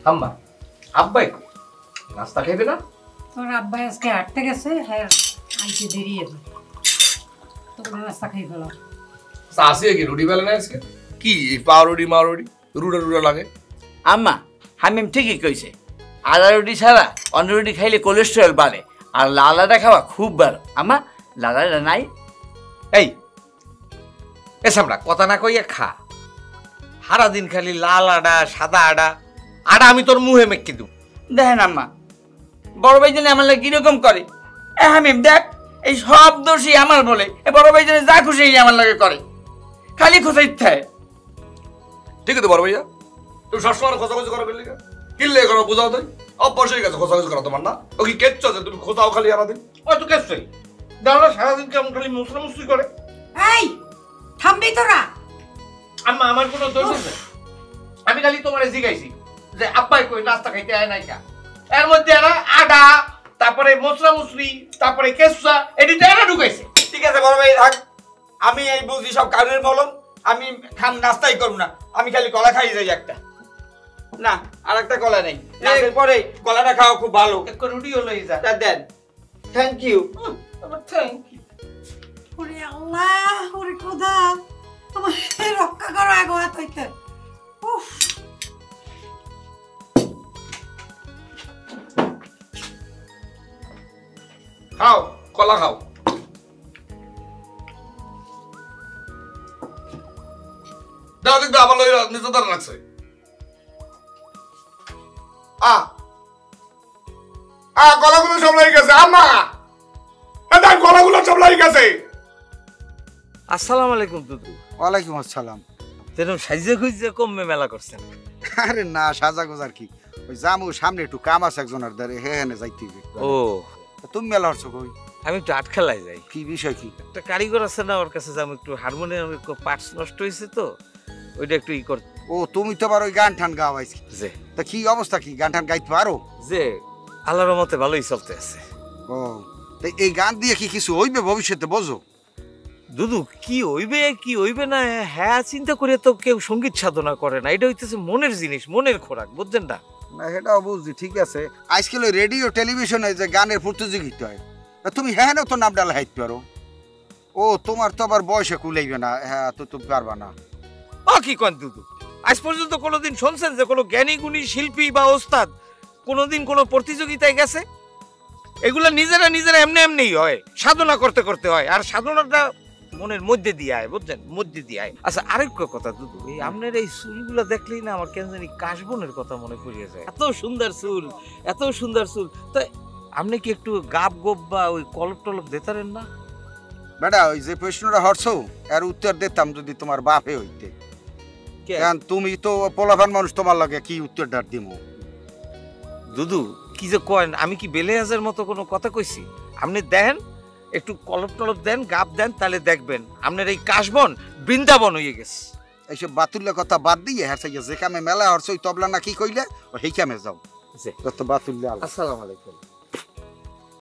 আম্মা আব্বাই কই নাস্তা খাইবে না? তোর আব্বা আজকে হাঁটতে গেছে, হ্যাঁ আইতে দেরি হবে, তোমরা নাস্তা খাই ফেলো। আসিয়ে কি রুটি বেলে না আজকে? কি পাউরুটি মাউরুটি রুড়া রুড়া লাগে? আম্মা হামিম ঠিকই কইছে, আদা রুটি ছাড়া অন্য রুটি খাইলে কোলেস্টেরল বাড়ে, আর লাল আদা খাওয়া খুব ভালো। আম্মা লাল আদা নাই? এই এসামরা কথা না কইয়া খা। সারা দিন খালি লাল আডা সাদা আডা আডা আমি তোর মুহে মেক্কি দেব। দেখেন আম্মা বড় ভাই জানে আমার লাগে কিরকম করে। হামিম দেখ, এই সব দোষই আমার বলে, বড় ভাই জানে যা খুশি আমার লাগে করে, খালি খোঁজা ইচ্ছায়। ঠিক আছে বড় ভাইয়া, তুমি সবসময় খোঁজাখুঁজি করো বললি কিনলে করো বুঝাও তাই অভ্যাস হয়ে গেছে খোঁজাখুঁজি করা তোমার না? ও কি কেচ্ছ যে তুমি খোঁজাও খালি সারাদিন? ওই তো কেচ্ছই দাঁড়া সারাদিন কেমন খালি মুসরামুসরি করে। এই থামবি তোরা? আম্মা আমার কোনো দোষ আছে? আমি খালি তোমারে জিগাইছি যে আব্বাই কই নাস্তা খাইতে আয় নাই কা, এর মধ্যে এরা আডা তারপরে মশলা মুসরি তারপরে কেসা এডিতে এরা ঢুকাইছে। ঠিক আছে বড় ভাই থাক, আমি এই বুঝি সব কারণের বলম, আমি খান নাস্তাই করব না, আমি খালি কলা খাই যাই একটা। না আর একটা কলা নেই, পরে কলাটা খাওয়া খুব ভালো। এক রুটিও লই যা দেন। Thank you. Thank you. ওরে আল্লাহ, ওরে খোদা, আমার রক্ষা করো আগো হাত হইতে। উফ খাও কলা খাও। দাও দেখবে আবার লই নিচে দাঁড়া রাখছে। কলাগুলো সব লাগি গেছে আম্মা, দেখ কলাগুলো সব লাগি গেছে। আসসালামু আলাইকুম দুদু। ওয়ালাইকুম আসসালাম। তেরম সাইজে খুঁজে কমবে মেলা করছেন? আরে না সাজা গোজার কি, ওই জামু সামনে একটু কাম আছে একজনের দ্বারে, হেনে যাইতে হবে। ও তুমি মেলা হচ্ছ কই? আমি একটু আটখালায় যাই। কি বিষয় কি? একটা কারিগর আছে না, ওর কাছে যাবো একটু, হারমোনিয়াম পার্টস নষ্ট হয়েছে তো ওইটা একটু ই কর। ও তুমি তো আবার ওই গান ঠান গাওয়াইছি, যে তা কি অবস্থা, কি গান ঠান গাইতে পারো? যে আল্লাহর রহমতে ভালোই চলতে আছে। ও তো এই গান দিয়ে কি কিছু হইবে ভবিষ্যতে বোঝো? দুদু কি হইবে কি হইবে না হ্যাঁ চিন্তা করে তো কেউ সঙ্গীত সাধনা করে না, এটা হইতেছে মনের জিনিস, মনের খোরাক, বুঝছেন না? না সেটাও বুঝছি, ঠিক আছে। আজকাল ওই রেডিও টেলিভিশনে যে গানের প্রতিযোগিতা হয়, তা তুমি হ্যাঁ তো নাম ডালা হাইতে পারো। ও তোমার তো আবার বয়সে কুলাইবে না, হ্যাঁ তো তুমি পারবা না। ও কি কন দুদু, আজ পর্যন্ত কোনোদিন শুনছেন যে কোনো জ্ঞানী গুণী শিল্পী বা ওস্তাদ কোনোদিন কোনো প্রতিযোগিতায় গেছে? এগুলা নিজেরা নিজেরা এমনি এমনিই হয়, সাধনা করতে করতে হয়, আর সাধনাটা মনের মধ্যে দিয়ে আয়, বুঝছেন, মধ্যে দিয়ে আয়। আচ্ছা আরেকটা কথা দুদু, এই আপনার এই চুলগুলা দেখলেই না আমার কেন জানি কাশবনের কথা মনে পড়িয়ে যায়। এত সুন্দর চুল, এত সুন্দর চুল, তো আপনি কি একটু গাব গোপ বা ওই কলপ টলপ দিতারেন না? বেটা ওই যে প্রশ্নটা হরছো এর উত্তর দিতাম যদি তোমার বাপে হইতে। কেন তুমি তো পোলাপান মানুষ, তোমার লাগে কি উত্তরটা দিমু? দুদু কি যে কয়েন, আমি কি বেলেহাজের মতো কোনো কথা কইছি? আপনি দেন একটু কলপ টলপ দেন, গাব দেন, তাহলে দেখবেন আপনার এই কাশবন বৃন্দাবন হয়ে গেছে। এইসব বাতুল্য কথা বাদ দিয়ে হ্যাঁ যে কামে মেলা হরছো ওই তবলা না কি কইলে, ও সেই কামে যাও। জি বাতুল্য। আসসালামু আলাইকুম।